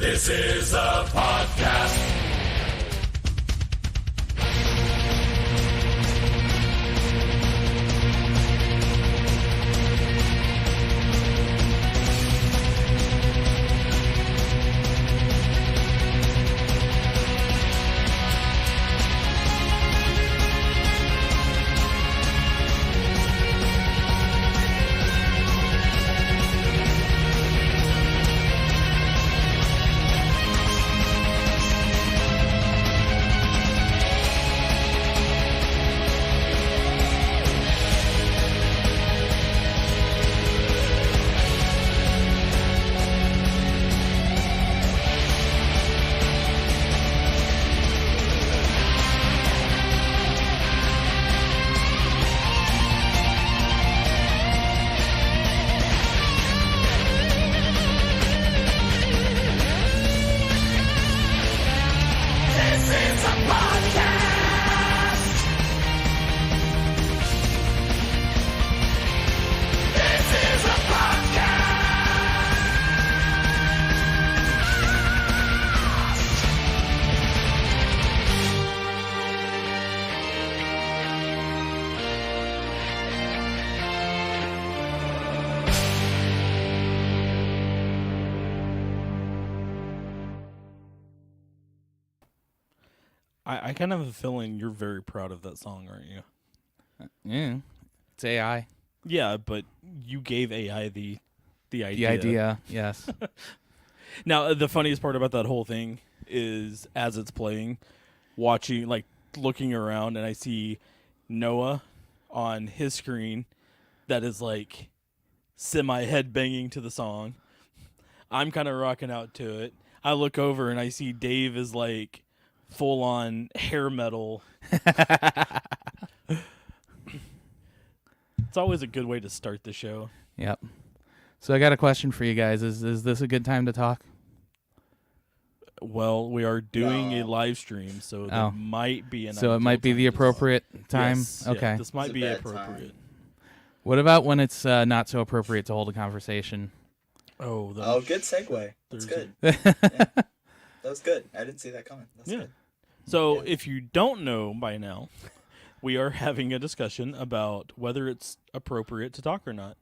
This is a podcast. I kind of have a feeling you're very proud of that song, aren't you? Yeah, it's AI. Yeah, but you gave AI the idea. The idea, yes. Now, the funniest part about that whole thing is as it's playing, watching, like, looking around, and I see Noah on his screen that is, like, semi-headbanging to the song. I'm kind of rocking out to it. I look over, and I see Dave is, like, full-on hair metal. It's always a good way to start the show. Yep. So I got a question for you guys. Is this a good time to talk? Well, we are doing a live stream, so there might be an So it might be the appropriate time? Yes, okay. Yeah, this might be appropriate. Time. What about when it's not so appropriate to hold a conversation? Oh, Good segue. That's good. Yeah. That was good. I didn't see that coming. That's good. So if you don't know by now, we are having a discussion about whether it's appropriate to talk or not.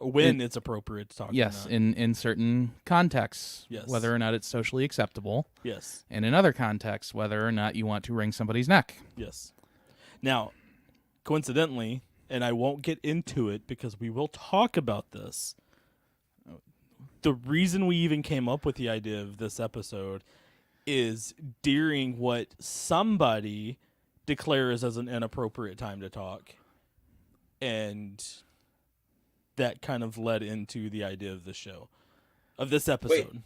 When it's appropriate to talk Yes, or not. in certain contexts, Yes. whether or not it's socially acceptable. Yes. And in other contexts, whether or not you want to wring somebody's neck. Yes. Now, coincidentally, and I won't get into it because we will talk about this, the reason we even came up with the idea of this episode is during what somebody declares as an inappropriate time to talk. And that kind of led into the idea of the show, of this episode.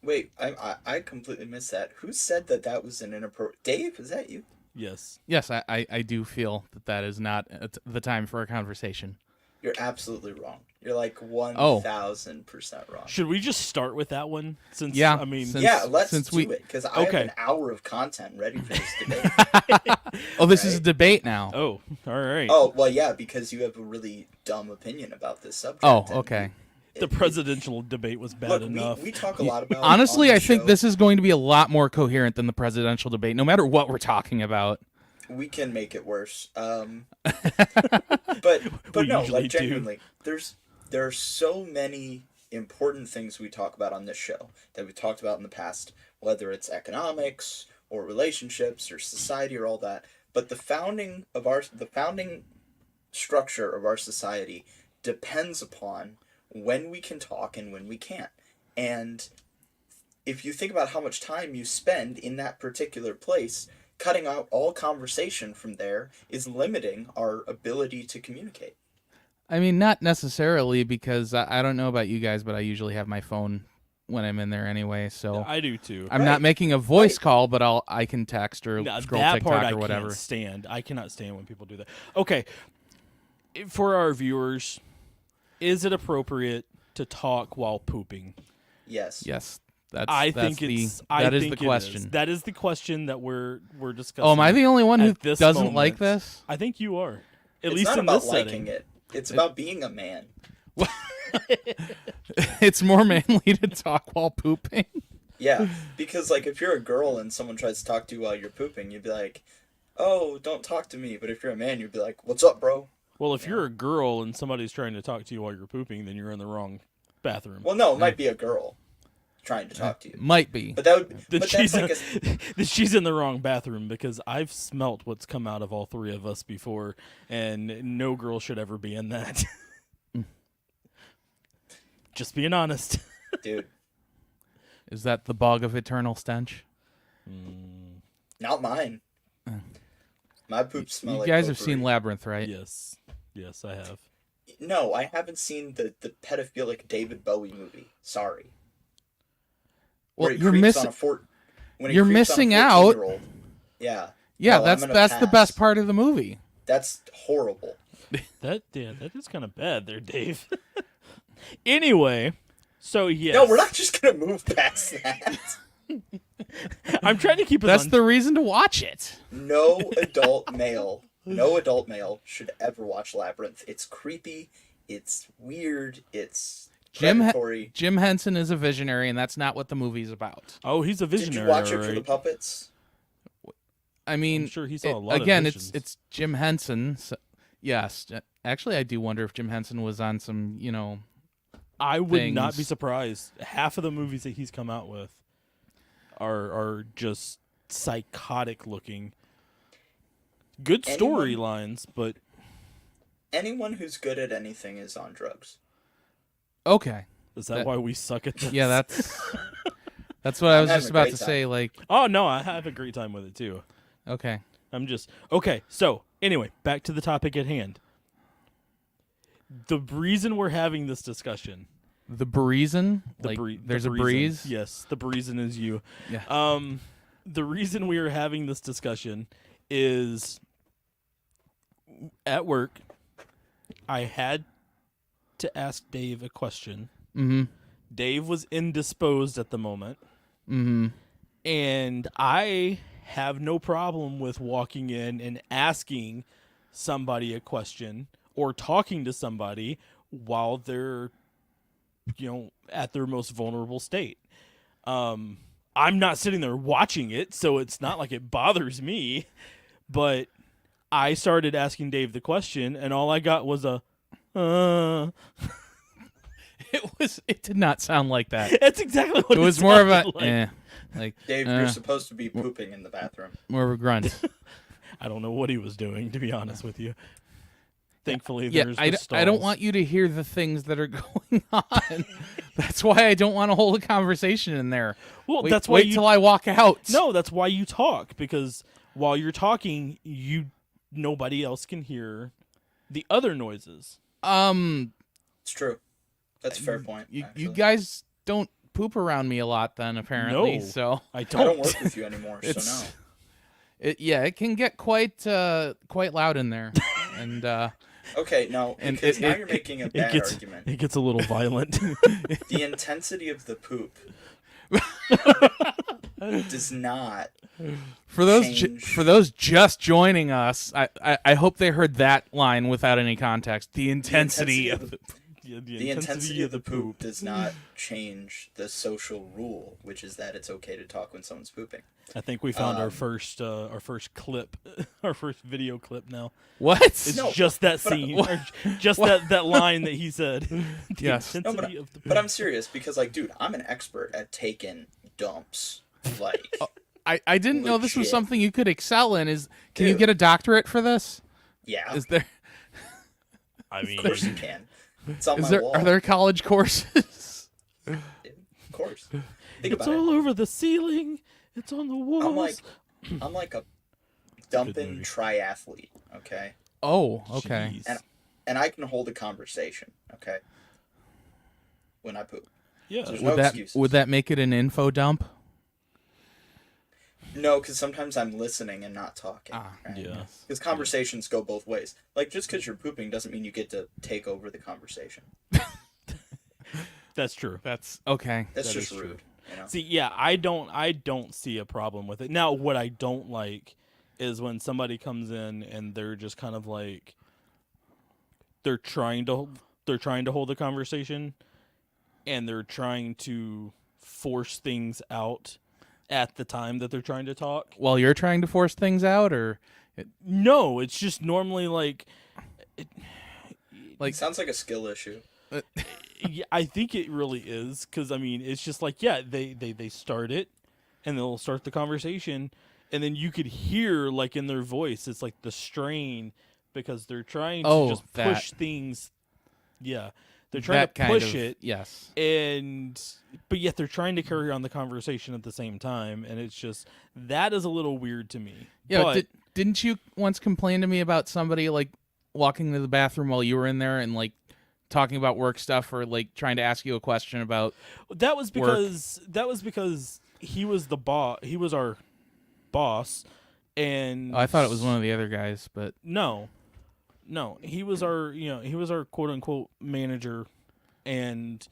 Wait, I completely missed that. Who said that was an inappropriate... Dave, is that you? Yes. Yes, I do feel that is not the time for a conversation. You're absolutely wrong. You're like 1,000% wrong. Should we just start with that one? Since Yeah, I mean, Let's do it, because I have Okay. an hour of content ready for this debate. Oh, this is a debate now. oh, all right. Oh, well, yeah, because you have a really dumb opinion about this subject. Oh, and okay. The presidential debate was bad Look, enough. we talk a lot about... Honestly, on the I think show. this is going to be a lot more coherent than the presidential debate, no matter what we're talking about. We can make it worse. But We no, usually like do. genuinely, there are so many important things we talk about on this show that we talked about in the past, whether it's economics or relationships or society or all that. But the founding structure of our society depends upon when we can talk and when we can't. And if you think about how much time you spend in that particular place, cutting out all conversation from there is limiting our ability to communicate. I mean, not necessarily, because I don't know about you guys, but I usually have my phone when I'm in there anyway, so I do too. I'm not making a voice call, but I can text or Now, scroll that TikTok part or whatever. can't stand. I cannot stand when people do that. Okay, for our viewers, is it appropriate to talk while pooping? Yes. Yes, That is the question. That is the question that we're discussing. Oh, am I the only one who at this doesn't like moment. this? I think you are. At It's least not in about this liking setting. it. It's about being a man. It's more manly to talk while pooping. Yeah, because like if you're a girl and someone tries to talk to you while you're pooping, you'd be like, "Oh, don't talk to me." But if you're a man, you'd be like, "What's up, bro?" Well, if you're a girl and somebody's trying to talk to you while you're pooping, then you're in the wrong bathroom. Well, no, it might be a girl trying to talk to you. Might be. But that would. Then But she's, that's like then she's in the wrong bathroom because I've smelt what's come out of all three of us before, and no girl should ever be in that. Just being honest. dude, Is that the bog of eternal stench? not mine. My poop smell You like guys have potpourri. seen Labyrinth, right? Yes, I have. No, I haven't seen the pedophilic David Bowie movie. Sorry. Well, Where he you're creeps missing. on a fort. When he You're creeps on a missing out. 14-year-old. Yeah. Yeah, No, that's I'm gonna the pass. best part of the movie. That's horrible. That is kind of bad there, Dave. Anyway, so yes. No, we're not just gonna move past that. I'm trying to keep it That's on. the reason to watch it. No adult male should ever watch Labyrinth. It's creepy. It's weird. It's predatory. Jim Henson is a visionary, and that's not what the movie's about. Oh, he's a Did visionary. you watch it all for the right. puppets? I mean, I'm sure he saw a lot of again, visions. it's Jim Henson. So, yes, actually, I do wonder if Jim Henson was on some, I would not be things. surprised. Half of the movies that he's come out with are just psychotic looking. Good Anyone- storylines, but Anyone who's good at anything is on drugs. Okay. is that That- why we suck at this? Yeah, that's what I was having just a about great to time. say. Like, Oh no, I have a great time with it too. okay, Okay. So anyway, back to the topic at hand. The reason we're having this discussion. the breezin', The like, bree- the there's a breezin'. breeze. Yes, the breezin' is you. Yeah. The reason we are having this discussion is at work. I had to ask Dave a question. Mm-hmm. Dave was indisposed at the moment, Mm-hmm. and I have no problem with walking in and asking somebody a question or talking to somebody while they're, at their most vulnerable state. I'm not sitting there watching it, so it's not like it bothers me, but I started asking Dave the question, and all I got was a, It did not sound like that. That's exactly what It was more of a, sounded like. like Dave, you're supposed to be pooping in the bathroom. more of a grunt. I don't know what he was doing, to be honest with you. Thankfully, Yeah, there's I the don't stalls. want you to hear the things that are going on. That's why I don't want to hold a conversation in there. Well, Wait, that's why wait you till I walk out. No, that's why you talk, because while you're talking, nobody else can hear the other noises. It's true. That's a fair point. you actually. guys don't poop around me a lot, then apparently. No. So I I don't don't. work with you anymore, so It's- no. it can get quite loud in there, and Okay, no, And because now it- you're making a It bad gets argument. it gets a little violent. The intensity of the poop does not. for those Change. for those just joining us, I hope they heard that line without any context. The intensity of the Yeah, The intensity of the poop does not change the social rule, which is that it's okay to talk when someone's pooping. I think we found our first clip, our first video clip. Now what? it's No, just that but I- scene, or just that line that he said. The Yes. No, intensity of the poop. But I'm serious because, like, dude, I'm an expert at taking dumps. Like, I didn't know this was Legit. something you could excel in. Can you Dude. get a doctorate for this? yeah, Is there I mean, of course you can. It's on is my there wall. are there college courses? Of course. Think it's about all it. over the ceiling. It's on the walls. I'm like a dumping movie. triathlete, okay? Oh, okay. Jeez. And I can hold a conversation, okay? When I poop. Yeah. There's Would no that excuses. would that make it an info dump? No, because sometimes I'm listening and not talking. Ah, right? Yeah. Because conversations go both ways. Like, just because you're pooping doesn't mean you get to take over the conversation. That's true. That's okay. That's That just is true. rude. You know? See, yeah, I don't see a problem with it. Now, what I don't like is when somebody comes in and they're just kind of like they're trying to hold a conversation and they're trying to force things out at the time that they're trying to talk. While you're trying to force things out, or No, it's just normally like like Sounds like a skill issue. yeah, I think it really is, because I mean it's just like, yeah, they start it and they'll start the conversation, and then you could hear like in their voice it's like the strain, because they're trying to just push things. Yeah, they're trying that to push kind of, it. Yes. But yet they're trying to carry on the conversation at the same time, and it's just, that is a little weird to me. Yeah, but didn't you once complain to me about somebody like walking to the bathroom while you were in there and like talking about work stuff, or like trying to ask you a question about that was because he was the boss. He was our boss, and I thought it was one of the other guys, but no, he was our quote unquote manager, and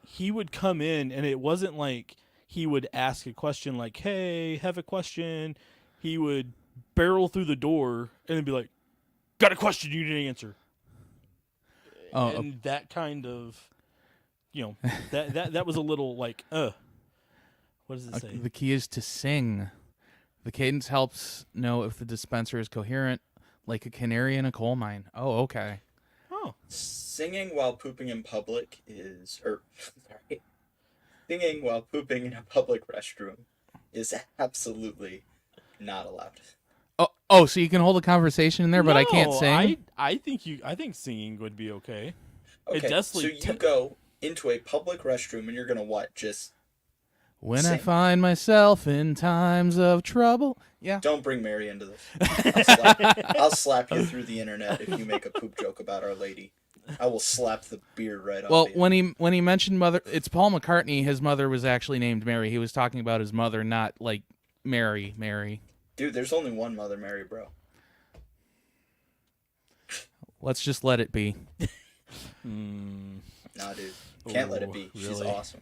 he would come in, and it wasn't like he would ask a question like, "Hey, have a question." He would barrel through the door and then be like, "Got a question you need to answer." Oh, and that kind of, that was a little like, what does it say? the key is to sing. The cadence helps know if the dispenser is coherent, like a canary in a coal mine. Oh, okay. Oh, Singing while pooping in public singing while pooping in a public restroom is absolutely not allowed. Oh, so you can hold a conversation in there, but I can't No, sing? I think singing would be okay. Okay, so you go into a public restroom and you're gonna what? Just When I sing. find myself in times of trouble. Yeah. Don't bring Mary into this. I'll slap you through the internet if you make a poop joke about Our Lady. I will slap the beard right Well, off you. when he mentioned mother, it's Paul McCartney. His mother was actually named Mary. He was talking about his mother, not like Mary. Dude, there's only one Mother Mary, bro. Let's just let it be. Nah, dude. Can't let it be. She's really? awesome.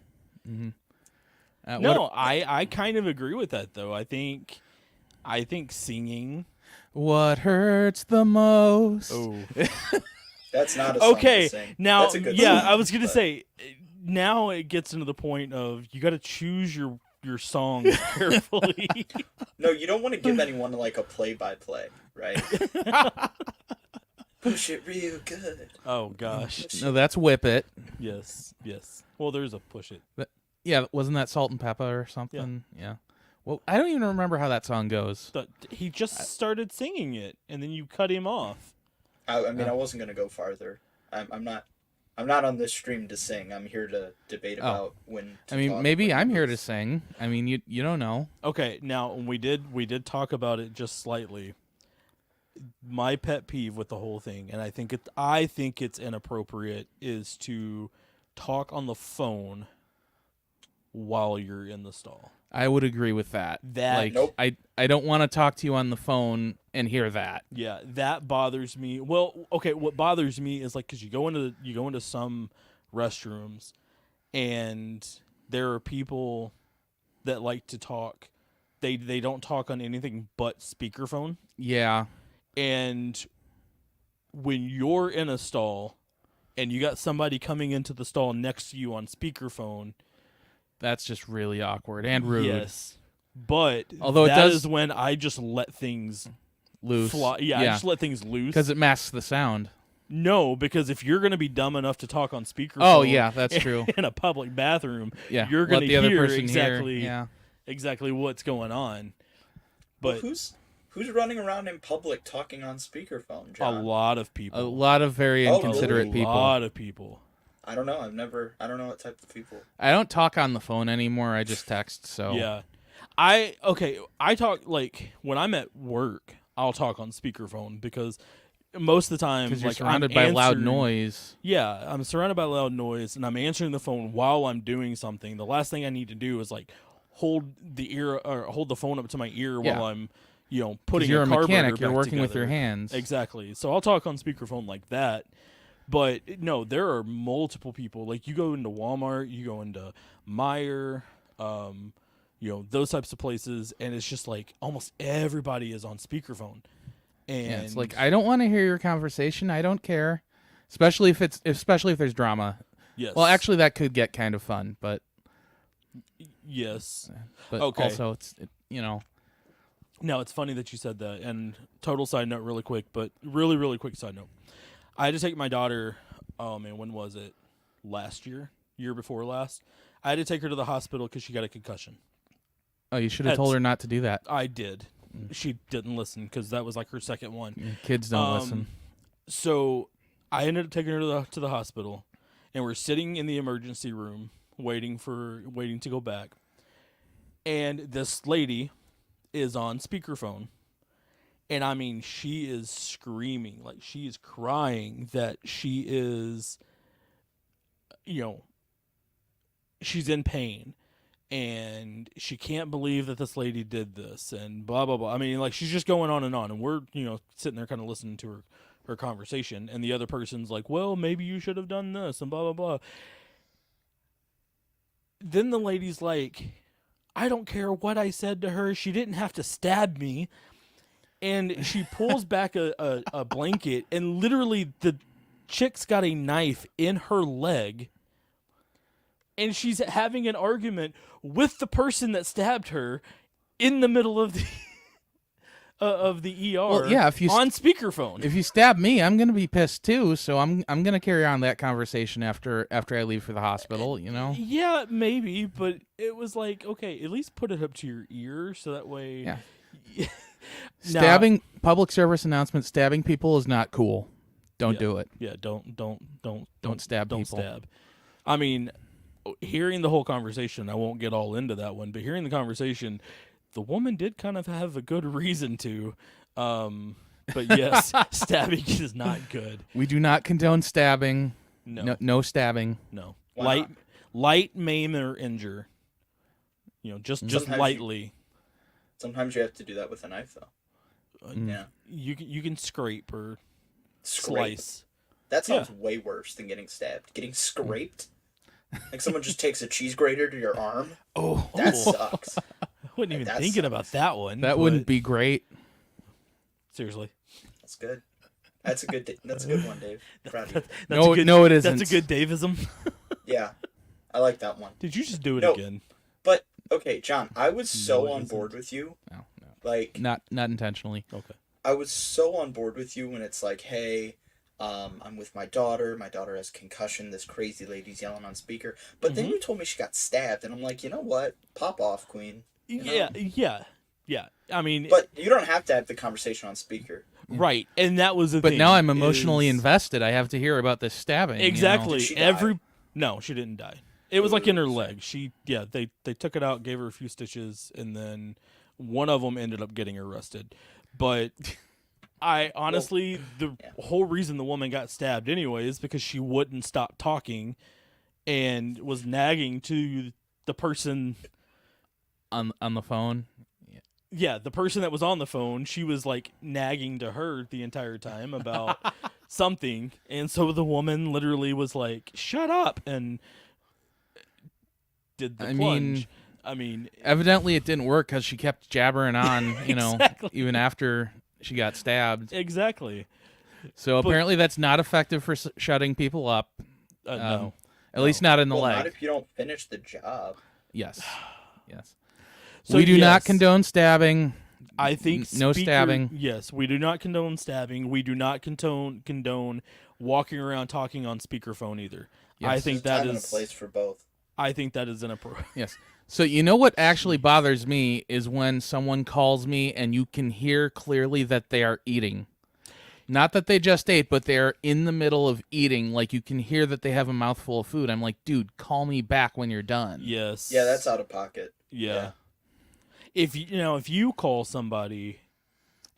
No, I kind of agree with that though. I think singing. What hurts the most? Oh, That's not a song okay. to sing. Now, That's a good yeah, song, I was gonna but- say. Now it gets into the point of you got to choose your songs carefully. No, you don't want to give anyone like a play-by-play, right? Push it real good. Oh gosh. No, that's Whip It. Yes. Well, there's a push it. Yeah, wasn't that Salt and Pepper or something? Yeah. Well, I don't even remember how that song goes. But he just started singing it, and then you cut him off. I mean, I wasn't gonna go farther. I'm not on this stream to sing. I'm here to debate about when. I mean, talk, maybe when I'm here to move. sing. I mean, you don't know. Okay, now we did talk about it just slightly. My pet peeve with the whole thing, and I think it's inappropriate, is to talk on the phone while you're in the stall. I would agree with that. Like, Nope. I don't want to talk to you on the phone and hear that. Yeah, that bothers me. Well, okay, what bothers me is like, because you go into some restrooms, and there are people that like to talk. They don't talk on anything but speakerphone. Yeah. And when you're in a stall, and you got somebody coming into the stall next to you on speakerphone, That's just really awkward and rude. yes. But Although it that does- is when I just let things Loose. fly. Yeah, I just let things loose. Because it masks the sound. No, because if you're going to be dumb enough to talk on speakerphone, Oh, yeah, that's true. in a public bathroom, Yeah. you're let going to the other hear person exactly hear. Yeah. exactly what's going on. Well, But who's running around in public talking on speakerphone, a John? lot of people, A lot of very Oh, inconsiderate really? a people. lot of people. I don't know. I don't know what type of people. I don't talk on the phone anymore. I just text. So Yeah. I talk, like, when I'm at work, I'll talk on speakerphone because most of the time, because you're like, surrounded I'm by loud answering- noise. Yeah, I'm surrounded by loud noise, and I'm answering the phone while I'm doing something. The last thing I need to do is like hold the phone up to my ear Yeah. while I'm, Because putting you're a carburetor mechanic. You're back working with your together. hands. Exactly. So I'll talk on speakerphone like that. But no, there are multiple people. Like, you go into Walmart, you go into Meijer, those types of places, and it's just like almost everybody is on speakerphone. And Yeah, it's like, I don't want to hear your conversation. I don't care, especially if there's drama. yes. Well, actually, that could get kind of fun, but Yes. But Okay. also, Now, it's funny that you said that. And total side note, really quick, but really, really quick side note. I had to take my daughter, oh man, when was it? Last year? Year before last? I had to take her to the hospital because she got a concussion. oh, you should have told her not to do that. I did. She didn't listen because that was like her second one. Kids don't listen. So I ended up taking her to the hospital, and we're sitting in the emergency room waiting to go back. And this lady is on speakerphone, and I mean, she is screaming, like she is crying that she is, she's in pain. And she can't believe that this lady did this, and blah, blah, blah. I mean, like, she's just going on. And we're, sitting there kind of listening to her conversation. And the other person's like, well, maybe you should have done this, and blah, blah, blah. Then the lady's like, I don't care what I said to her. She didn't have to stab me. And she pulls back a blanket, and literally the chick's got a knife in her leg. And she's having an argument with the person that stabbed her in the middle of the ER. Well, yeah, if you on speakerphone. If you stab me, I'm gonna be pissed too. So I'm gonna carry on that conversation after I leave for the hospital. Yeah, maybe, but it was like, okay, at least put it up to your ear so that way. Yeah. Stabbing, public service announcement. Stabbing people is not cool. Don't do it. Yeah, don't stab don't people. Stab. I mean, hearing the whole conversation, I won't get all into that one, but hearing the conversation, the woman did kind of have a good reason to. But yes, stabbing is not good. We do not condone stabbing. No stabbing. No. Why Light maim or injure. Just lightly. Sometimes you have to do that with a knife, though. Yeah. You can scrape or Scrape. slice. That sounds way worse than getting stabbed. Getting scraped? Like someone just takes a cheese grater to your arm? Oh, That sucks. I wasn't even That thinking sucks. about that one. That wouldn't be great. Seriously. That's good. That's a good one, Dave. Proud of you. No, it isn't. That's a good Davism. Yeah. I like that one. Did you just do it No. again? But okay, John, I was so No, it on isn't. board with you. No. Like Not intentionally. Okay. I was so on board with you when it's like, hey, I'm with my daughter. My daughter has concussion. This crazy lady's yelling on speaker. But then you told me she got stabbed, and I'm like, you know what? Pop off, queen. You know? Yeah. I mean, But you don't have to have the conversation on speaker. right, and that was the But thing. now I'm emotionally is- invested. I have to hear about this stabbing. Exactly. Did she die? No, she didn't die. It was like in her Ooh. leg. They took it out, gave her a few stitches, and then one of them ended up getting arrested. But I honestly, the whole reason the woman got stabbed anyway is because she wouldn't stop talking and was nagging to the person. On the phone. Yeah, the person that was on the phone, she was like nagging to her the entire time about something. And so the woman literally was like, shut up, and did the plunge. I mean, Evidently, it didn't work because she kept jabbering on. Exactly. Even after she got stabbed. exactly. So apparently, that's not effective for shutting people up. No. At least not in the Well, leg. not if you don't finish the job. Yes. So We do not yes, condone stabbing. I think no speaker- stabbing. Yes, we do not condone stabbing. We do not condone walking around talking on speakerphone either. I Yes. think There's a that time and a is. place for both. I think that is inappropriate. Yes. So you know what actually bothers me is when someone calls me and you can hear clearly that they are eating. Not that they just ate, but they're in the middle of eating. Like you can hear that they have a mouthful of food. I'm like, dude, call me back when you're done. Yes. Yeah, that's out of pocket. Yeah. If you call somebody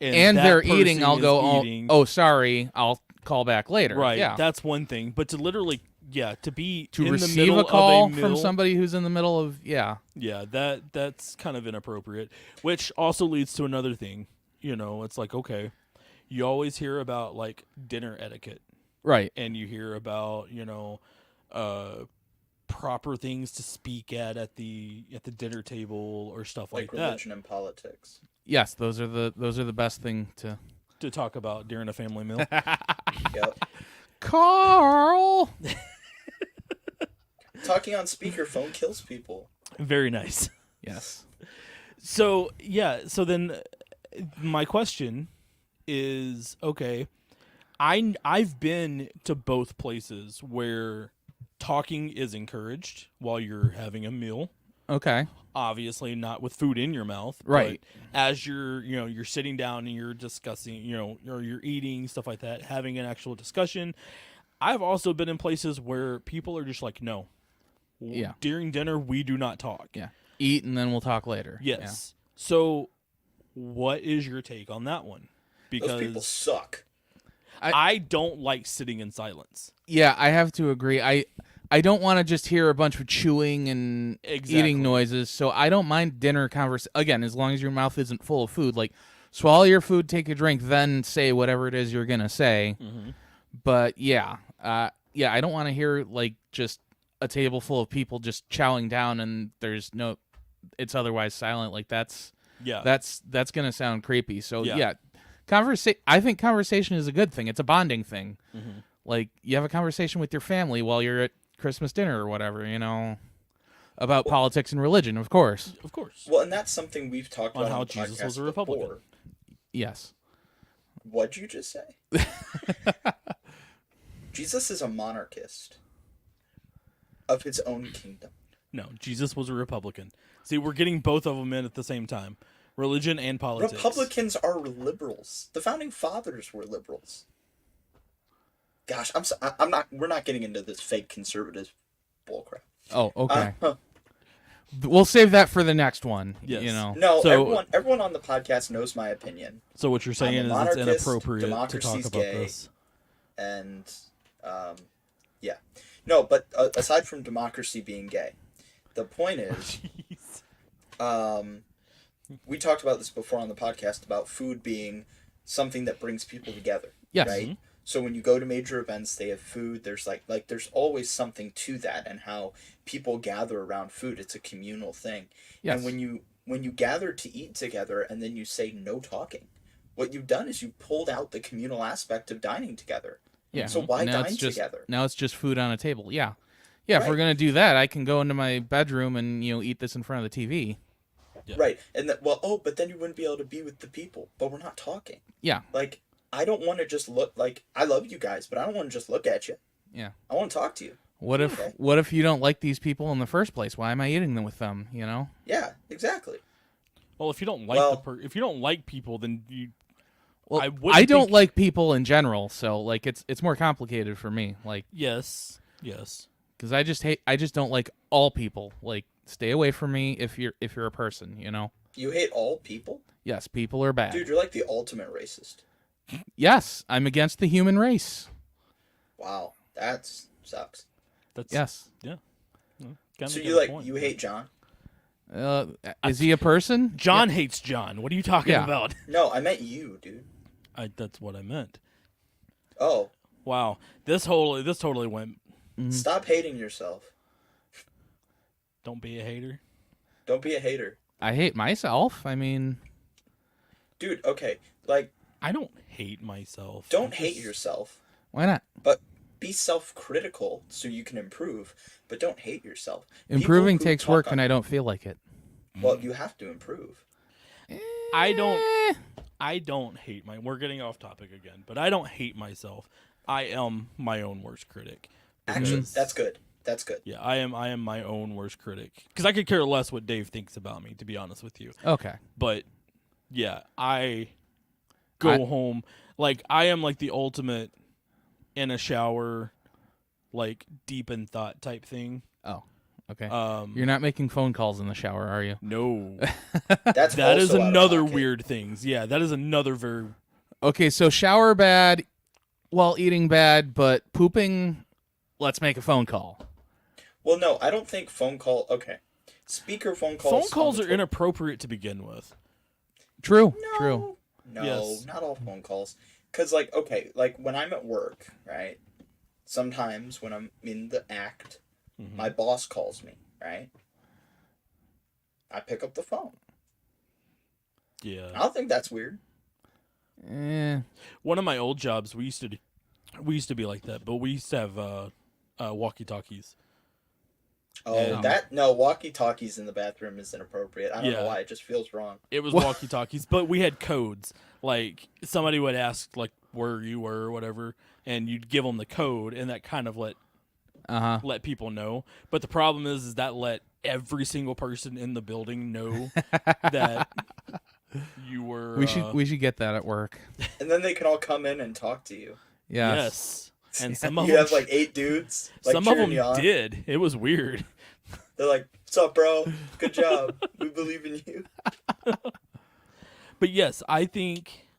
And that they're person eating, I'll is go, eating, oh, sorry, I'll call back later. right. Yeah. That's one thing, but to literally, to be To in the receive middle a call of a from meal, somebody who's in the middle of, yeah, that's kind of inappropriate. Which also leads to another thing. It's like, okay, you always hear about like dinner etiquette, right. and you hear about proper things to speak at the dinner table or stuff Like like that religion and politics. Yes, those are the best thing to. to talk about during a family meal. Yep. Carl. Talking on speakerphone kills people. Very nice. Yes. So so then my question is, okay, I've been to both places where talking is encouraged while you're having a meal. Okay. Obviously not with food in your mouth, Right. but as you're sitting down and you're discussing, or you're eating, stuff like that, having an actual discussion. I've also been in places where people are just like, no. Yeah. During dinner we do not talk. Yeah. Eat and then we'll talk later. Yes. So what is your take on that one? Because Those people suck. I don't like sitting in silence. Yeah, I have to agree. I don't want to just hear a bunch of chewing and Exactly. eating noises, so I don't mind dinner conversation. Again, as long as your mouth isn't full of food, like swallow your food, take a drink, then say whatever it is you're gonna say. Mm-hmm. But yeah, I don't want to hear like just a table full of people just chowing down and it's otherwise silent. Like that's gonna sound creepy. So yeah. I think conversation is a good thing. It's a bonding thing. Mm-hmm. Like you have a conversation with your family while you're at Christmas dinner or whatever, about politics and religion, of course. Of course. Well, and that's something we've talked On about how on the Jesus podcast was a Republican. before. Yes. What'd you just say? Jesus is a monarchist of his own kingdom. No, Jesus was a Republican. See, we're getting both of them in at the same time. Religion and politics. Republicans are liberals. The founding fathers were liberals. Gosh, we're not getting into this fake conservative bullcrap. Oh, okay. We'll save that for the next one. Yes. No, So- everyone on the podcast knows my opinion. So what you're saying I'm is a it's monarchist, inappropriate to talk democracy's about gay. this. And, yeah. No, but aside from democracy being gay, the point is, Jeez. we talked about this before on the podcast about food being something that brings people together. Yes. Right? Mm-hmm. So when you go to major events, they have food. There's like there's always something to that, and how people gather around food. It's a communal thing. Yes. And when you gather to eat together, and then you say no talking, what you've done is you pulled out the communal aspect of dining together. Yeah. So why Now dine it's just, together? Now it's just food on a table. Yeah. Yeah, if we're Right. going to do that, I can go into my bedroom and, eat this in front of the TV. Yeah. Right. And but then you wouldn't be able to be with the people. But we're not talking. Yeah. Like, I don't want to just look like I love you guys, but I don't want to just look at you. Yeah. I want to talk to you. What if you don't like these people in the first place? Why am I eating them with them, Yeah, exactly. Well, if you don't like if you don't like people, then you. Well, I don't like people in general, so like it's more complicated for me. Like, Yes. because I just don't like all people. Like, stay away from me if you're a person. You hate all people? Yes, people are bad. Dude, you're like the ultimate racist. Yes, I'm against the human race. Wow, that sucks. That's Yes. Yeah. Kinda So got you a point. you hate John? Is he a person? John hates John. What are you talking Yeah. about? No, I meant you, dude. That's what I meant. Oh, Wow. This totally went. stop hating yourself. Don't be a hater. Don't be a hater. I hate myself. I mean, Dude, okay, like, I don't hate myself. don't I hate just- yourself, why not? but be self-critical so you can improve, but don't hate yourself. People Improving who takes talk work, on- and I don't feel like it. Well, you have to improve. I don't hate we're getting off topic again, but I don't hate myself. I am my own worst critic. Actually, Because- that's good. That's good. Yeah, I am my own worst critic. Because I could care less what Dave thinks about me, to be honest with you. Okay. But yeah, I go home like I am like the ultimate in a shower, like deep in thought type thing. Oh, okay. Um, You're not making phone calls in the shower, are you? no, That's that is also out of another pocket. weird things. Yeah, that is another very. Okay, so shower bad while eating bad, but pooping, let's make a phone call. Well, no, I don't think phone call. Okay, speaker phone calls. Phone calls on are the inappropriate to begin with. True. No, True. No, Yes. not all phone calls. Cause like when I'm at work, right? Sometimes when I'm in the act, Mm-hmm. my boss calls me, right? I pick up the phone. I Yeah, don't think that's weird. one of my old jobs we used to be like that, but we used to have walkie talkies. Oh, no, walkie-talkies in the bathroom is inappropriate. I don't know Yeah. why, it just feels wrong. It was walkie-talkies, but we had codes. Like, somebody would ask, like, where you were or whatever, and you'd give them the code, and that kind of let people know. But the problem is that let every single person in the building know that you were. We should get that at work. And then they can all come in and talk to you. Yes. And some of You them have like 8 dudes. Like, some of cheering them you on. did. It was weird. They're like, "What's up, bro? Good job. We believe in you." But yes, I think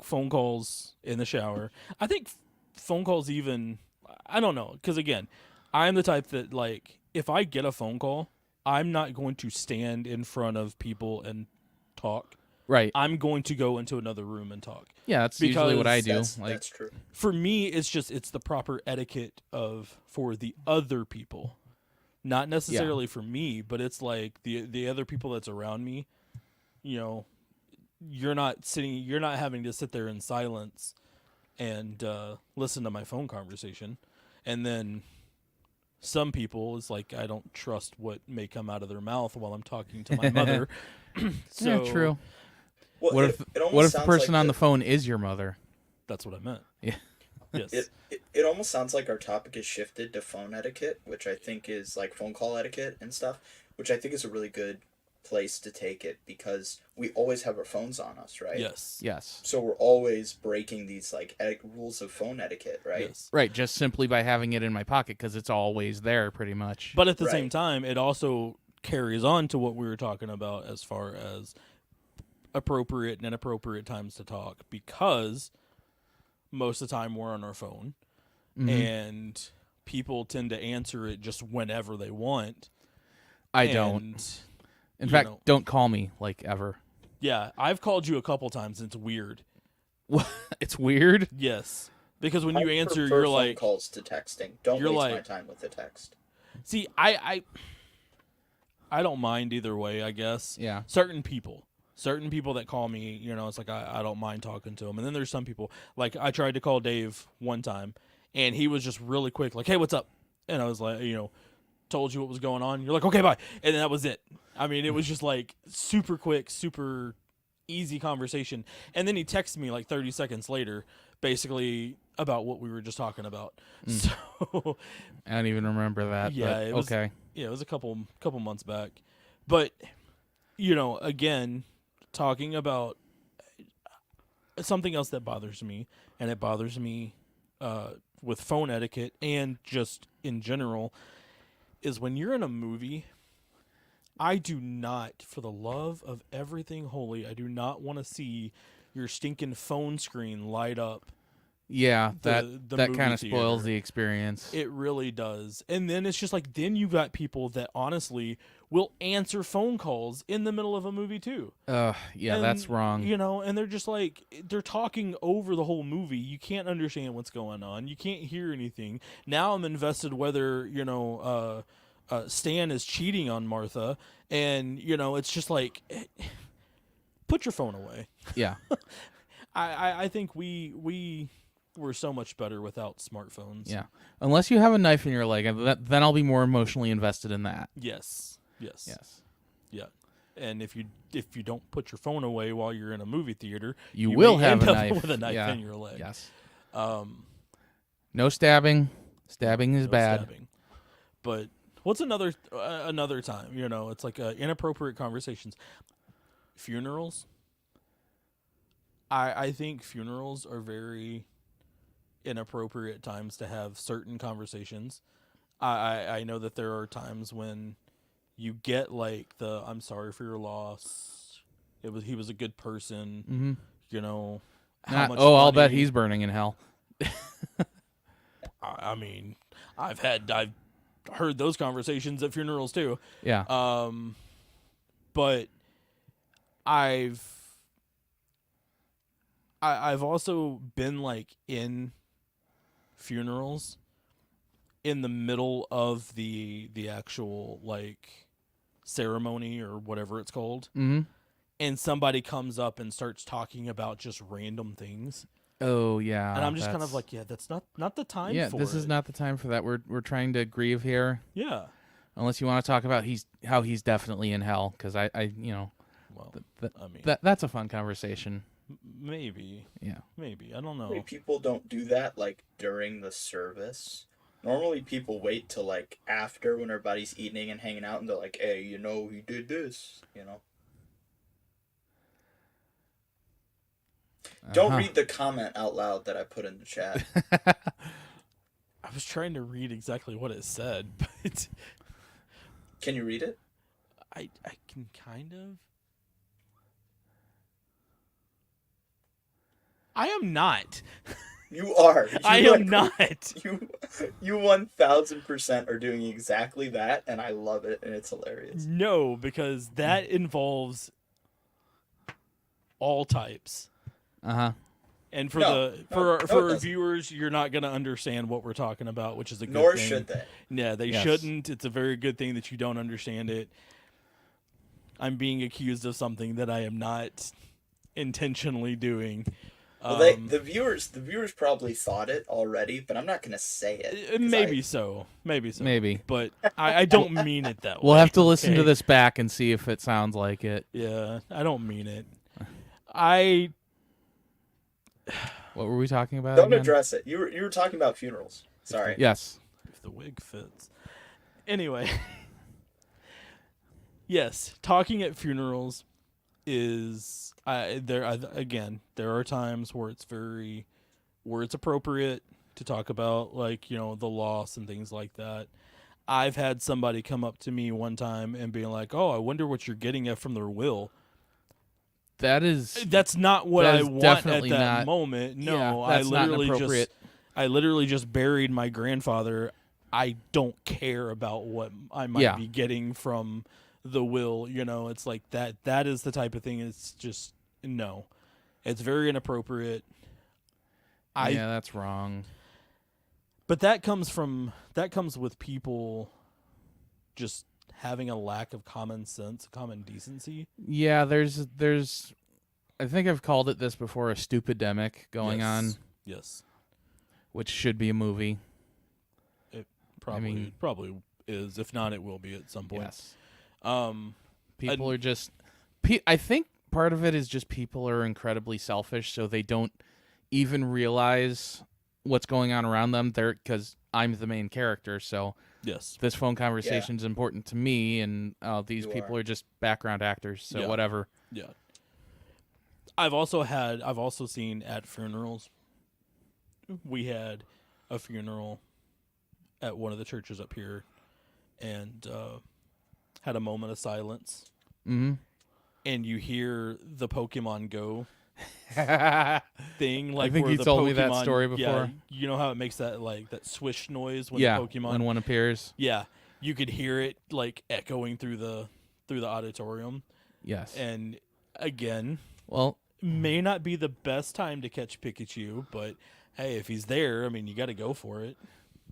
phone calls in the shower. I think phone calls even. I don't know, because again, I'm the type that, like, if I get a phone call, I'm not going to stand in front of people and talk. Right. I'm going to go into another room and talk. Yeah, that's usually what I do. That's true. For me, it's the proper etiquette for the other people. Not necessarily for me, but it's like the other people that's around me, you know, you're not having to sit there in silence and listen to my phone conversation. And then some people, it's like, I don't trust what may come out of their mouth while I'm talking to my mother. So yeah, true. Well, What if the person on the phone is your mother? That's what I meant. Yeah. Yes. It almost sounds like our topic is shifted to phone etiquette, which I think is like phone call etiquette and stuff, which I think is a really good place to take it, because we always have our phones on us, right? Yes. Yes. So we're always breaking these like rules of phone etiquette, right? Yes. Right, just simply by having it in my pocket, because it's always there pretty much. But at the Right. same time, it also carries on to what we were talking about as far as appropriate and inappropriate times to talk, because most of the time we're on our phone and people tend to answer it just whenever they want. I don't. In fact, don't call me, like, ever. Yeah, I've called you a couple times and it's weird. It's weird? Yes. Because when you I answer, prefer you're phone like, calls to texting. Don't you're waste like- my time with a text. see, I don't mind either way, I guess. Yeah. Certain people that call me, you know, it's like I don't mind talking to them. And then there's some people, like I tried to call Dave one time, and he was just really quick, like, "Hey, what's up?" And I was like, you know, told you what was going on. You're like, "Okay, bye." And then that was it. I mean, it was just like super quick, super easy conversation. And then he texted me like 30 seconds later, basically about what we were just talking about. So I don't even remember that. yeah, but it was, okay. Yeah, it was a couple months back. But, you know, again, talking about something else that bothers me, and it bothers me with phone etiquette and just in general, is when you're in a movie, I do not, for the love of everything holy, I do not want to see your stinking phone screen light up. Yeah, the that movie kind of spoils theater. the experience. It really does. And then it's just like, then you've got people that honestly will answer phone calls in the middle of a movie too. Yeah, And, that's wrong. You know, and they're just like, they're talking over the whole movie. You can't understand what's going on. You can't hear anything. Now I'm invested whether, you know, Stan is cheating on Martha. And, you know, it's just like, put your phone away. Yeah. I think we were so much better without smartphones. Yeah. Unless you have a knife in your leg, then I'll be more emotionally invested in that. Yes. Yes. Yeah. And if you don't put your phone away while you're in a movie theater, You will may have end a up knife. with a knife Yeah. in your leg. Yes. No No stabbing. Stabbing is bad. stabbing. But what's another time? You know, it's like inappropriate conversations. Funerals. I think funerals are very inappropriate times to have certain conversations. I know that there are times when you get like the "I'm sorry for your loss." He was a good person. Mm-hmm. You know. I'll bet he's burning in hell. I mean, I've heard those conversations at funerals too. Yeah. But I've also been like in funerals in the middle of the actual like ceremony or whatever it's called. Mm-hmm. And somebody comes up and starts talking about just random things. Oh yeah. And I'm just kind of like, yeah, that's not the time Yeah, for this it. is not the time for that. We're trying to grieve here. Yeah. Unless you want to talk about how he's definitely in hell, because I Well, I mean, that's a fun conversation. maybe. Yeah. Maybe. I don't know. Normally people don't do that like during the service. Normally people wait till like after when everybody's eating and hanging out and they're like, hey, you know, he did this, you know. Don't read the comment out loud that I put in the chat. I was trying to read exactly what it said, but Can you read it? I can kind of. I am not. You are. I am not. You 1000% are doing exactly that, and I love it, and it's hilarious. No, because that involves all types. And for our viewers, you're not going to understand what we're talking about, which is a good Nor thing. should they. Yeah, they shouldn't. It's a very good thing that you don't understand it. I'm being accused of something that I am not intentionally doing. Well, the viewers probably thought it already, but I'm not going to say it. Maybe so. But I don't mean it that way. We'll have to listen to okay? this back and see if it sounds like it. Yeah, I don't mean it. What were we talking about? Don't again? address it. You were talking about funerals. Sorry. Yes. If the wig fits. Anyway. Yes, talking at funerals is there are times where it's appropriate to talk about, like, the loss and things like that. I've had somebody come up to me one time and be like, "Oh, I wonder what you're getting at from their will." That's not what I want at that moment. No, yeah, that's not inappropriate. I literally just buried my grandfather. I don't care about what I might be getting from the will. It's like that. That is the type of thing. It's just no. It's very inappropriate. Yeah, that's wrong. But that comes with people just having a lack of common sense, common decency. Yeah, there's I think I've called it this before, a stupidemic going on. Yes. Which should be a movie. It probably is. If not, it will be at some point. Yes. People are just I think part of it is just people are incredibly selfish, so they don't even realize what's going on around them. Because I'm the main character, so yes, this phone conversation is important to me, and these people are just background actors, so whatever. Yeah. I've also seen at funerals. We had a funeral at one of the churches up here, and had a moment of silence. Mm-hmm. And you hear the Pokemon Go thing, like I think where you the told Pokemon, me that story before. Yeah, you know how it makes that that swish noise when the Pokemon when one appears. Yeah, you could hear it like echoing through the auditorium. Yes. And again, well, may not be the best time to catch Pikachu, but hey, if he's there, I mean, you got to go for it.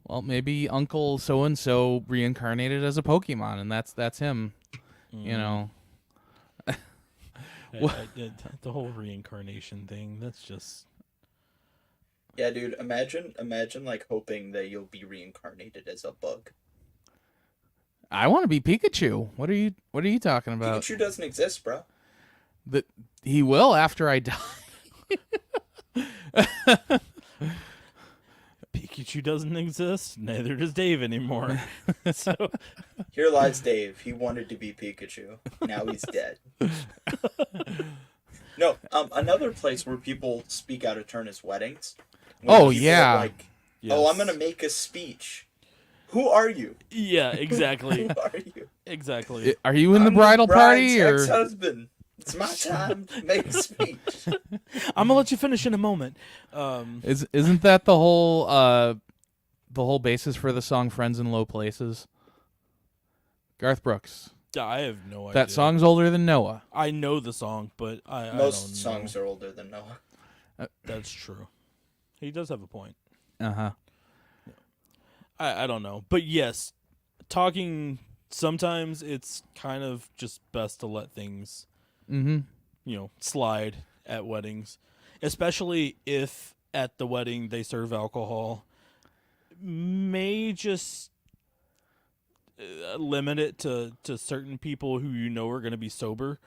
Well, maybe Uncle so and so reincarnated as a Pokemon, and that's him. The whole reincarnation thing, that's just... Yeah, dude, imagine like hoping that you'll be reincarnated as a bug. I want to be Pikachu. What are you talking about? Pikachu doesn't exist, bro. He will after I die. Pikachu doesn't exist. Neither does Dave anymore. So here lies Dave. He wanted to be Pikachu. Now he's dead. No, another place where people speak out of turn is weddings. Oh yeah. Like, I'm gonna make a speech. Who are you? Yeah, exactly. Who are you? Exactly. Are you in the bridal party or ex-husband? It's my time to make a speech. I'm gonna let you finish in a moment. Isn't that the whole basis for the song "Friends in Low Places"? Garth Brooks. I have no idea. That song's older than Noah. I know the song, but most I don't songs are older than Noah. That's true. He does have a point. Uh-huh. I don't know, but yes, talking. Sometimes it's kind of just best to let things, slide at weddings, especially if at the wedding they serve alcohol. limit it to certain people who you know are going to be sober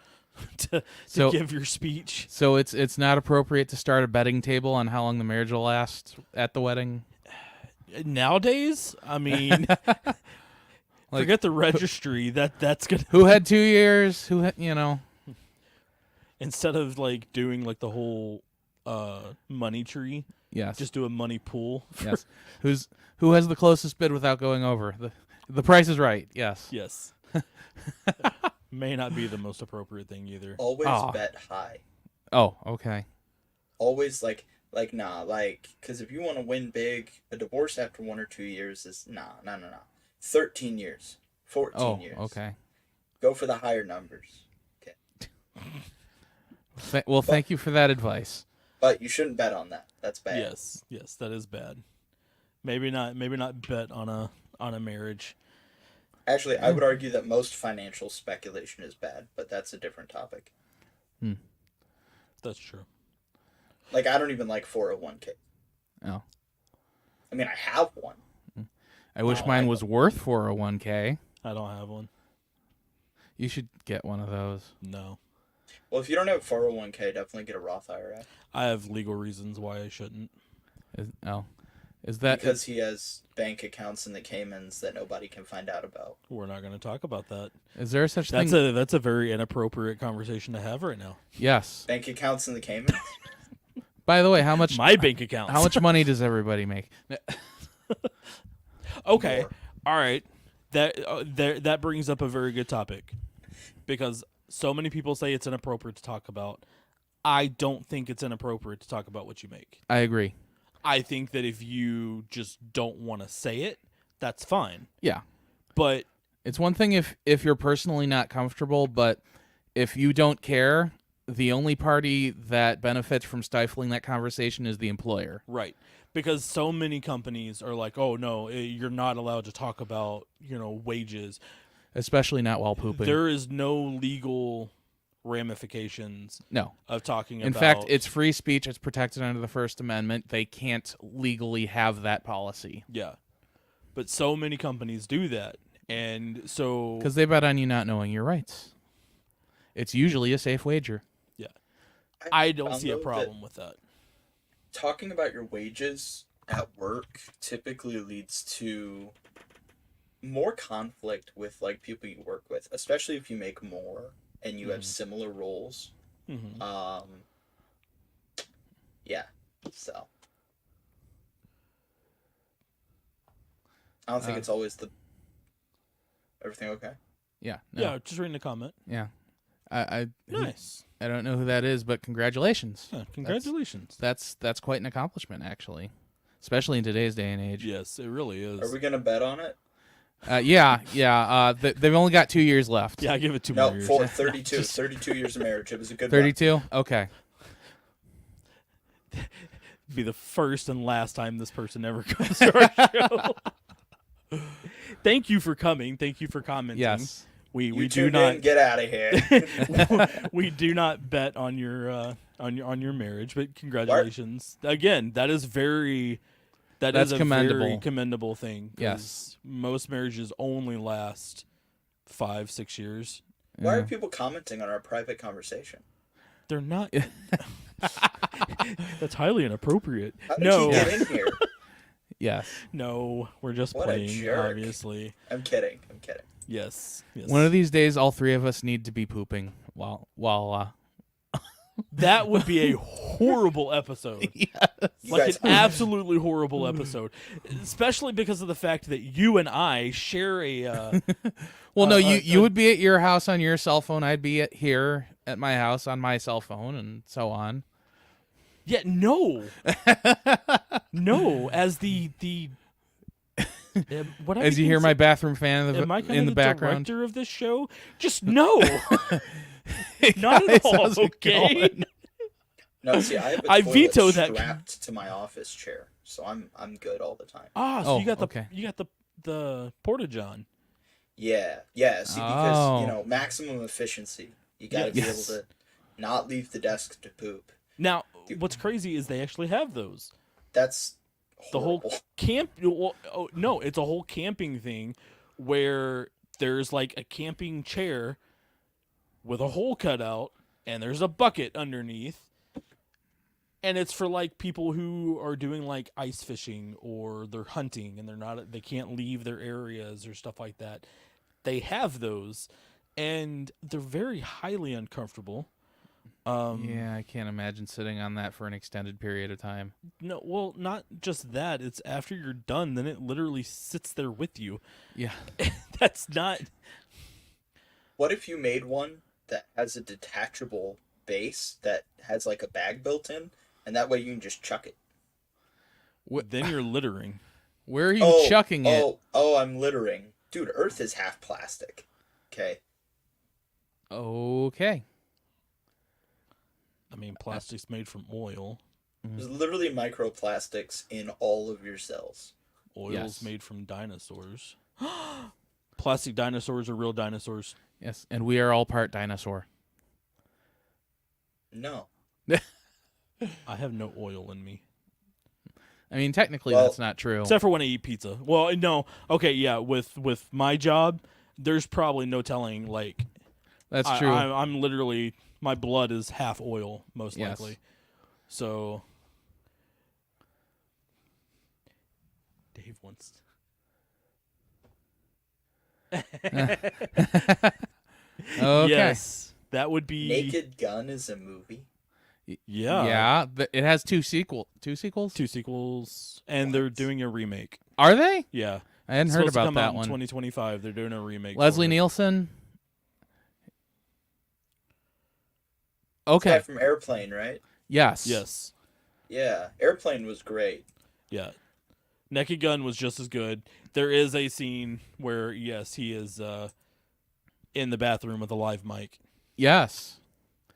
to So- give your speech. So it's not appropriate to start a betting table on how long the marriage will last at the wedding. Nowadays, I mean, forget the registry. That's gonna Who had 2 years? Who had, you know? instead of like doing like the whole money tree, Yes. just do a money pool. yes. Who has the closest bid without going over? The price is right. Yes. Yes. May not be the most appropriate thing either. Always Aw. bet high. Oh, okay. Always because if you want to win big, a divorce after 1 or 2 years is no. 13 years, 14 years. Okay. Go for the higher numbers. Well, thank you for that advice. But you shouldn't bet on that. That's bad. Yes, that is bad. Maybe not bet on a marriage. Actually, I would argue that most financial speculation is bad, but that's a different topic. That's true. Like, I don't even like 401k. Oh. I mean, I have one. I wish mine was worth 401k. I don't have one. You should get one of those. No. Well, if you don't have 401k, definitely get a Roth IRA. I have legal reasons why I shouldn't. Is that Because he has bank accounts in the Caymans that nobody can find out about. We're not going to talk about that. is there such That's thing? a very inappropriate conversation to have right now. Yes. Bank accounts in the Caymans? By the way, how much My bank account. how much money does everybody make? Okay. More. All right. That brings up a very good topic, because so many people say it's inappropriate to talk about. I don't think it's inappropriate to talk about what you make. I agree. I think that if you just don't want to say it, that's fine. Yeah. But It's one thing if you're personally not comfortable, but if you don't care, the only party that benefits from stifling that conversation is the employer. right, because so many companies are like, "Oh no, you're not allowed to talk about, wages." Especially not while pooping. There is no legal ramifications No. of talking In about. fact, it's free speech. It's protected under the First Amendment. They can't legally have that policy. yeah. But so many companies do that. And so Because they bet on you not knowing your rights. It's usually a safe wager. yeah. I don't found, see a though, problem with that. Talking about your wages at work typically leads to more conflict with like people you work with, especially if you make more and you have similar roles. Mhm. Yeah. So I don't think it's always everything okay? Yeah. No. Yeah, just reading the comment. Yeah. I Nice. I don't know who that is, but congratulations. Yeah, congratulations. That's quite an accomplishment, actually, especially in today's day and age. Yes, it really is. Are we gonna bet on it? Yeah. They've only got 2 years left. Yeah, I give it 2 No, more years. for 32. 32 years of marriage. It was a good run. 32. Okay. Be the first and last time this person ever comes to our show. Thank you for coming. Thank you for commenting. Yes. We You do tuned not in, get out of here. we do not bet on your marriage, but congratulations. Again, that is That's a commendable. very commendable thing. 'Cause Yes. most marriages only last 5-6 years. Why are people commenting on our private conversation? They're not. That's highly inappropriate. How did No, he get in here? Yes. no, we're just What a playing. jerk. Obviously, I'm kidding. yes. One of these days, all three of us need to be pooping while That would be a horrible episode. You Like guys, an absolutely horrible episode, especially because of the fact that you and I share a. Well, no, you would be at your house on your cell phone. I'd be here at my house on my cell phone, and so on. Yeah, no, no. As the what As you hear my bathroom fan am I kind in of the background. director of this show? Just no, not Guys, at all. how's it Okay. going? no, see, I have a I toilet veto that. strapped to my office chair, so I'm good all the time. Ah, so Oh, you got okay. the porta john. Yeah. See, because Oh. maximum efficiency. You got to be Yes. able to not leave the desk to poop. Now, what's crazy is they actually have those. That's The horrible. whole camp. Well, oh, no, it's a whole camping thing where there's like a camping chair with a hole cut out and there's a bucket underneath. And it's for like people who are doing like ice fishing or they're hunting and they can't leave their areas or stuff like that. They have those and they're very highly uncomfortable. Yeah, I can't imagine sitting on that for an extended period of time. No, well, not just that. It's after you're done, then it literally sits there with you. Yeah. That's not. What if you made one that has a detachable base that has like a bag built in, and that way you can just chuck it? Then you're littering. Where are you chucking it? Oh, I'm littering. Dude, Earth is half plastic. Okay. Okay. I mean, plastic's made from oil. There's literally microplastics in all of your cells. Oil's made from dinosaurs. Plastic dinosaurs are real dinosaurs. Yes, and we are all part dinosaur. No. I have no oil in me. I mean, technically Well, that's not true. Except for when I eat pizza. Well, no. Okay, yeah, with my job, there's probably no telling, like... That's true. I'm literally... My blood is half oil, most Yes. likely. So... Dave wants... Okay. Yes, that would be... Naked Gun is a movie. Yeah. Yeah, it has two sequels. 2 sequels, and they're doing a remake. Are they? Yeah. I hadn't It's heard supposed to about come that out one. in 2025. They're doing a remake. Leslie for it. Nielsen. Guy Okay. from Airplane, right? Yes. Yes. Yeah, Airplane was great. Yeah. Naked Gun was just as good. There is a scene where, yes, he is in the bathroom with a live mic. Yes.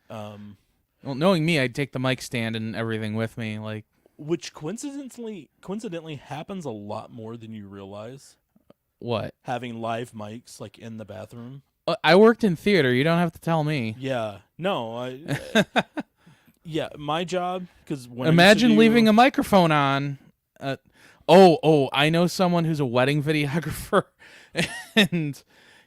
Um, Well, knowing me, I'd take the mic stand and everything with me. Like, which coincidentally happens a lot more than you realize. what? Having live mics like in the bathroom. I worked in theater. You don't have to tell me. Yeah. No. Yeah. My job, because when Imagine leaving a microphone on. I know someone who's a wedding videographer, and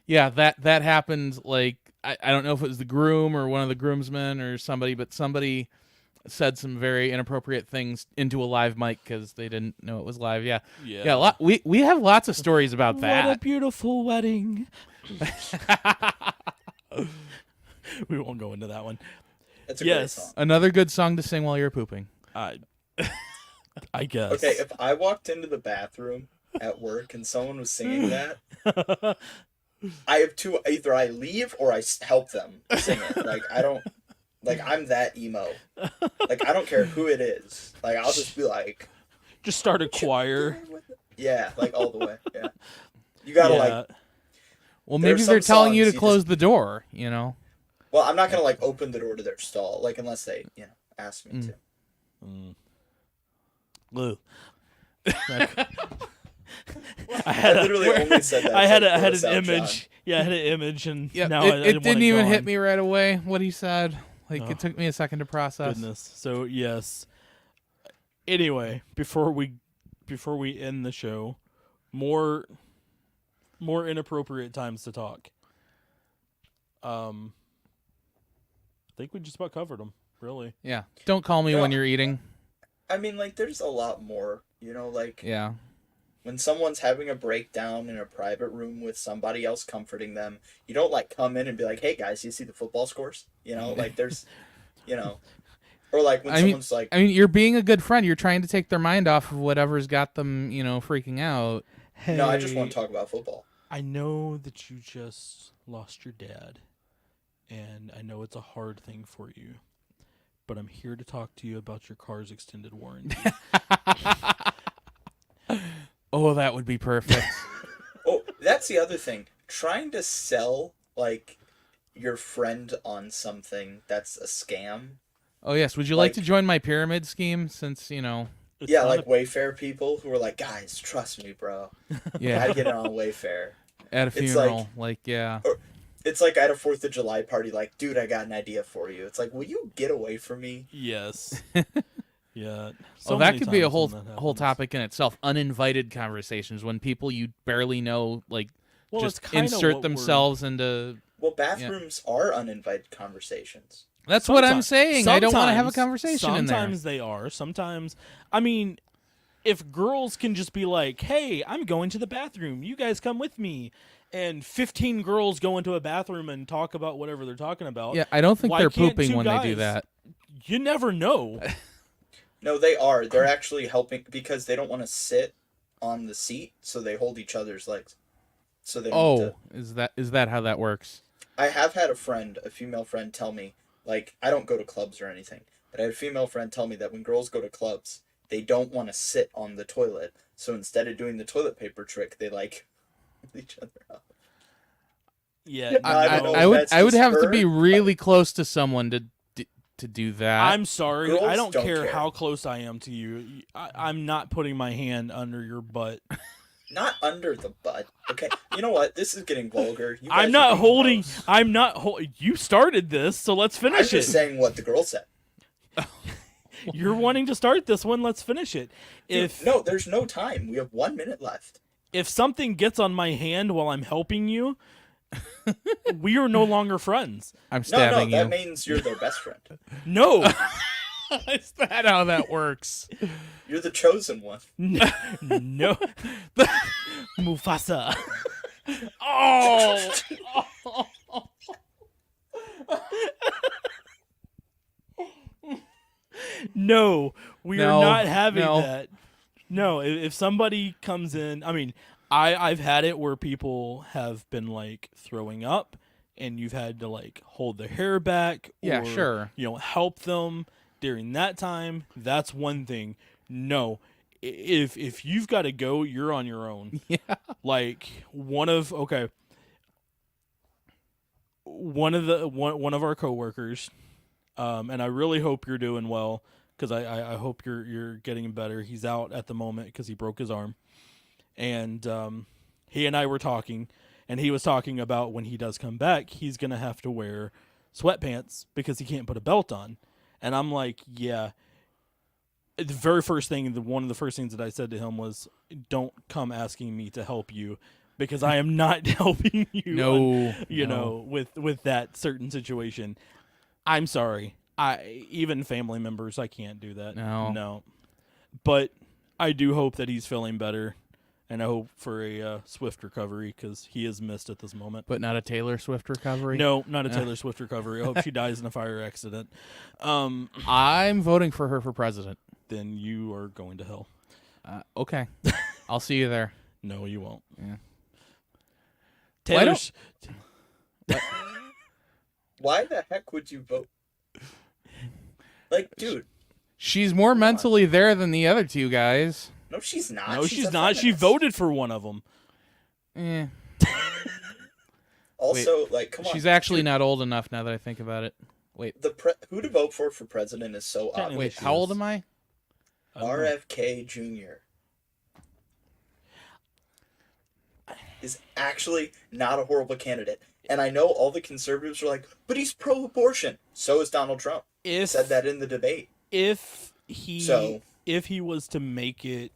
yeah, that happened. Like, I don't know if it was the groom or one of the groomsmen or somebody, but somebody said some very inappropriate things into a live mic because they didn't know it was live. Yeah, Yeah. We have lots of stories about What that. a beautiful wedding. We won't go into that one. That's a great Yes. song. Another good song to sing while you're pooping. I guess. Okay, if I walked into the bathroom at work and someone was singing that, I have two. Either I leave or I help them sing it. Like, I don't. Like, I'm that emo. Like, I don't care who it is. Like, I'll just be like, Just start a choir. yeah, like all the way. Yeah. You gotta like. Well, There are maybe they're some telling you songs to you close the door. You know. Well, I'm not gonna like open the door to their stall, like unless they, ask me to. Ugh. I literally only said that. I had to an gross out image. John. Yeah, I had an image, and Yeah, now it didn't even hit gone. me right away what he said. Like, Oh. it took me a second to process. Goodness. So yes. Anyway, before we end the show, more inappropriate times to talk. I think we just about covered them. Really. Yeah. Don't call me Yeah. when you're eating. I mean, like, there's a lot more. Like Yeah. when someone's having a breakdown in a private room with somebody else comforting them, you don't like come in and be like, "Hey guys, you see the football scores?" Like there's, or like when someone's like, I mean, you're being a good friend. You're trying to take their mind off of whatever's got them, freaking out. Hey, "No, I just want to talk about football." I know that you just lost your dad, and I know it's a hard thing for you, but I'm here to talk to you about your car's extended warranty. Oh, that would be perfect. Oh, that's the other thing. Trying to sell like your friend on something that's a scam. Oh, yes. Would you like Like- to join my pyramid scheme since, It's Yeah, not like Wayfair people who are like, "Guys, trust me, bro. yeah, Gotta get it on Wayfair." at a it's funeral. Like, yeah. It's like at a 4th of July party, like, "Dude, I got an idea for you." It's like, will you get away from me? Yes. Yeah. So that could be a whole topic in itself. Uninvited conversations when people you barely know, like, Well, just it's kinda insert what themselves into. Well, bathrooms are uninvited conversations. That's what I'm Sometimes- saying. I don't want to have a sometimes- conversation in there. Sometimes they are. Sometimes, I mean, if girls can just be like, "Hey, I'm going to the bathroom. You guys come with me," and 15 girls go into a bathroom and talk about whatever they're talking about. Yeah, I don't think why they're can't pooping two when they do guys- that. You never know. No, they are. They're actually helping because they don't want to sit on the seat, so they hold each other's legs. So they don't need Oh, is that how that works? I have had a female friend, tell me, like, I don't go to clubs or anything, but I had a female friend tell me that when girls go to clubs, they don't want to sit on the toilet. So instead of doing the toilet paper trick, they, like, hold each other up. Yeah, I don't know I if would that's I would just have to her, be really close to someone to do that. I'm sorry. Girls I don't don't care care. how close I am to you. I'm not putting my hand under your butt. Not under the butt. Okay, you know what? This is getting vulgar. You guys I'm are not being holding. gross. I'm not. You started this, so let's I'm finish just it. saying what the girl said. You're wanting to start this one. Let's finish it. Dude, no, there's no time. We have 1 minute left. If something gets on my hand while I'm helping you, we are no longer friends. I'm No, stabbing that you. means you're their best friend. No, Is that how that works? You're the chosen one. no, Mufasa. Oh, No, we No, are not having no. that. No, if somebody comes in, I mean, I've had it where people have been like throwing up, and you've had to like hold their hair back. Yeah, or, sure. help them during that time. That's one thing. No, if you've got to go, you're on your own. Yeah. Like one of our coworkers, and I really hope you're doing well, because I hope you're getting better. He's out at the moment because he broke his arm, and he and I were talking, and he was talking about when he does come back, he's gonna have to wear sweatpants because he can't put a belt on, and I'm like, yeah. The very first thing, one of the first things that I said to him was, "Don't come asking me to help you, because I am not helping you." No, know, with that certain situation. I'm sorry. Even family members, I can't do that. No. But I do hope that he's feeling better, and I hope for a swift recovery, because he is missed at this moment. But not a Taylor Swift recovery. No, not a Taylor Swift recovery. I hope she dies in a fire accident. I'm voting for her for president. Then you are going to hell. Okay, I'll see you there. No, you won't. Yeah. Taylor's. Why the heck would you vote? Like, dude, She's more mentally there than the other two guys. no, she's not. No, she's a not. She feminist. voted for one of them. Eh. Also, like, come on. She's actually not old enough now that I think about it. Wait, Who to vote for president is so Technically, obvious. wait, how old am I? I don't know. RFK Jr. is actually not a horrible candidate. And I know all the conservatives are like, but he's pro-abortion. So is Donald Trump. If Said that in the debate. if he So- if he was to make it,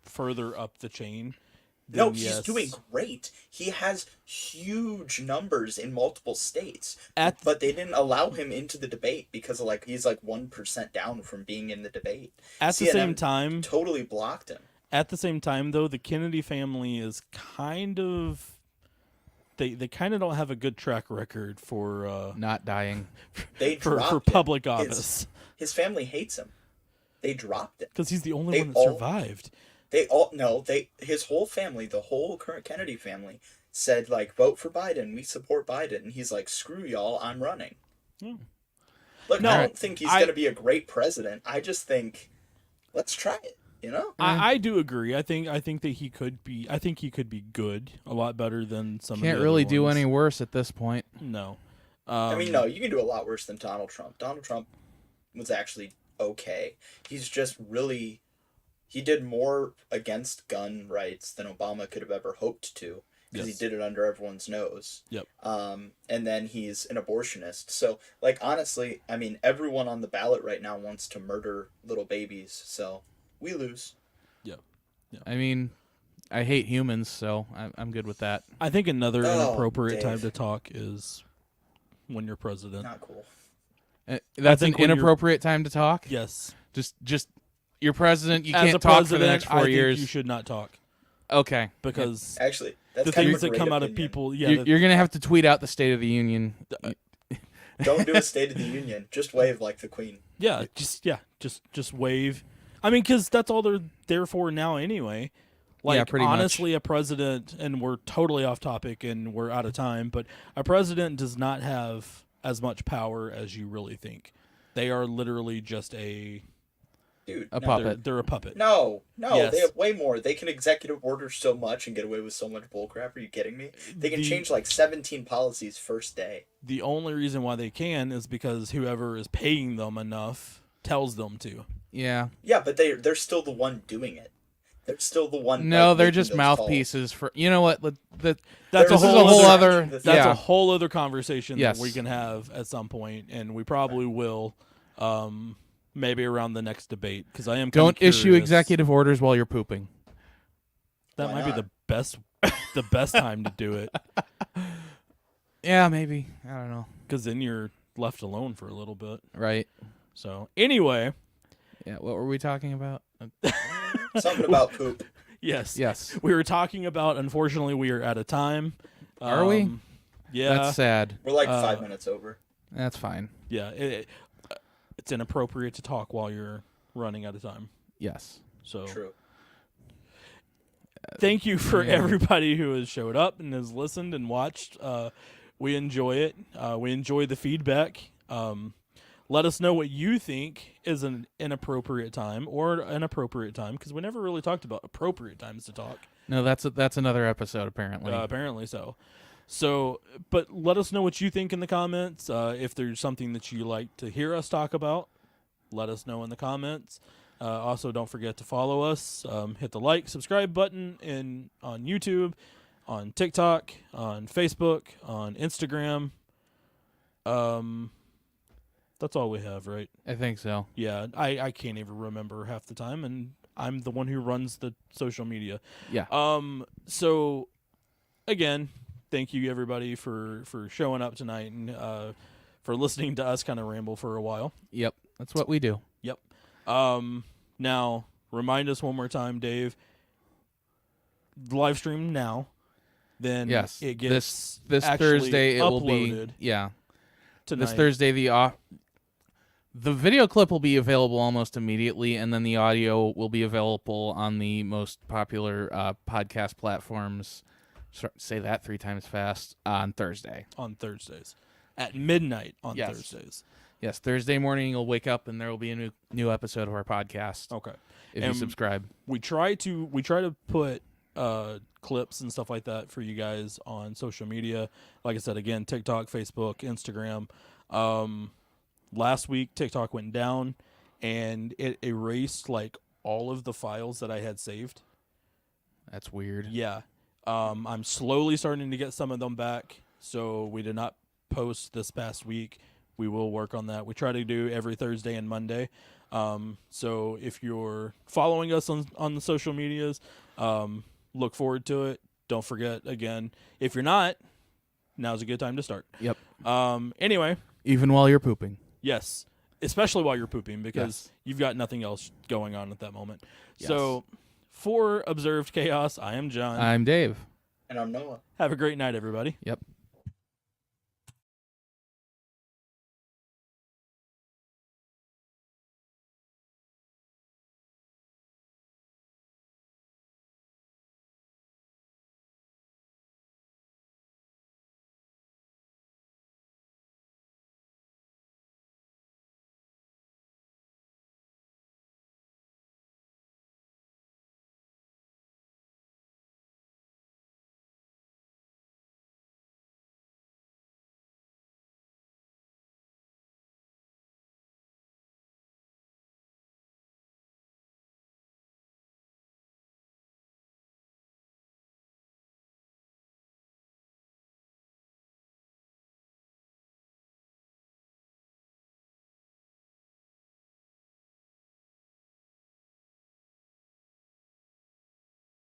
further up the chain, No, then he's yes. doing great. He has huge numbers in multiple states. At But they didn't allow him into the debate because of, he's 1% down from being in the debate. at the same CNN time, totally blocked him. though, the Kennedy family is kind of they kind of don't have a good track record for Not dying. They for dropped him. public office, His family hates him. They dropped him. because he's the only They one that all- survived. His whole family, the whole current Kennedy family, said vote for Biden. We support Biden. And he's like, screw y'all, I'm running. Look, No, I don't think he's gonna be a great president. I just think, let's try it. I do agree. I think that he could be. I think he could be good, a lot better than some. Can't of the really other do ones. any worse at this point. No. I mean, no, you can do a lot worse than Donald Trump. Donald Trump was actually okay. He's just really, he did more against gun rights than Obama could have ever hoped to, because Yes. he did it under everyone's nose. Yep. And then he's an abortionist. So, honestly, I mean, everyone on the ballot right now wants to murder little babies. So we lose. I mean, I hate humans, so I'm good with that. I think another Oh, inappropriate Dave. time to talk is when you're president. Not cool. That's an think when you're- inappropriate time to talk. Yes. Just you're president. You As can't a talk for president, the next 4 I think years. you should not talk Okay, because Actually, that's the kind things of a that great come out of opinion. people, yeah, you're gonna have to tweet out the State of the Union. Don't do a State of the Union. Just wave like the Queen. just wave. I mean, because that's all they're there for now anyway. Like, Yeah, pretty much. honestly, a president, and we're totally off topic and we're out of time, but a president does not have as much power as you really think. They are literally just a Dude, A no. puppet. They're a puppet. No, Yes. they have way more. They can executive order so much and get away with so much bullcrap. Are you kidding me? They can change like 17 policies first day. The only reason why they can is because whoever is paying them enough tells them to. Yeah. Yeah, but they're still the one doing it. They're still the one. No, like, they're making just those mouthpieces for. You know what? That's They're a This is whole a whole other. other. That's That's Yeah. a whole other conversation Yes. that we can have at some point, and we probably will, maybe around the next debate, because I am. kinda Don't issue curious. executive orders while you're pooping. That Why might be not? the best time to do it, Yeah, maybe. I don't know. because then you're left alone for a little bit. Right. So anyway, Yeah. What were we talking about? Something about poop. yes, Yes. we were talking about. Unfortunately, we are out of time. Are we? Yeah, That's sad. We're like 5 minutes over. That's fine. yeah. It's inappropriate to talk while you're running out of time. Yes. So True. thank you for Yeah. everybody who has showed up and has listened and watched. We enjoy it. We enjoy the feedback. Let us know what you think is an inappropriate time or an appropriate time, because we never really talked about appropriate times to talk. No, that's another episode apparently. Apparently so. So, but let us know what you think in the comments. If there's something that you like to hear us talk about, let us know in the comments. Also, don't forget to follow us. Hit the like, subscribe button on YouTube, on TikTok, on Facebook, on Instagram. That's all we have, right? I think so. Yeah, I can't even remember half the time, and I'm the one who runs the social media. Yeah. So, again, thank you everybody for showing up tonight and for listening to us kind of ramble for a while. Yep. That's what we do. Yep. Now, remind us one more time, Dave. Live stream now. Then Yes. it gets This actually Thursday it will uploaded be. Yeah. tonight. This Thursday the video clip will be available almost immediately, and then the audio will be available on the most popular podcast platforms. Say that 3 times fast on Thursday. on Thursdays at midnight on Yes. Thursdays. Yes, Thursday morning you'll wake up and there will be a new episode of our podcast Okay. if you And subscribe. We try to put clips and stuff like that for you guys on social media. Like I said, again, TikTok, Facebook, Instagram. Last week TikTok went down and it erased like all of the files that I had saved. That's weird. Yeah. I'm slowly starting to get some of them back. So we did not post this past week. We will work on that. We try to do every Thursday and Monday. So if you're following us on the social medias, look forward to it. Don't forget, again, if you're not, now's a good time to start. Yep. Anyway, Even while you're pooping. yes, especially while you're pooping, because Yes. you've got nothing else going on at that moment. Yes. So for Observed Chaos, I am John. I'm Dave. And I'm Noah. Have a great night, everybody. Yep.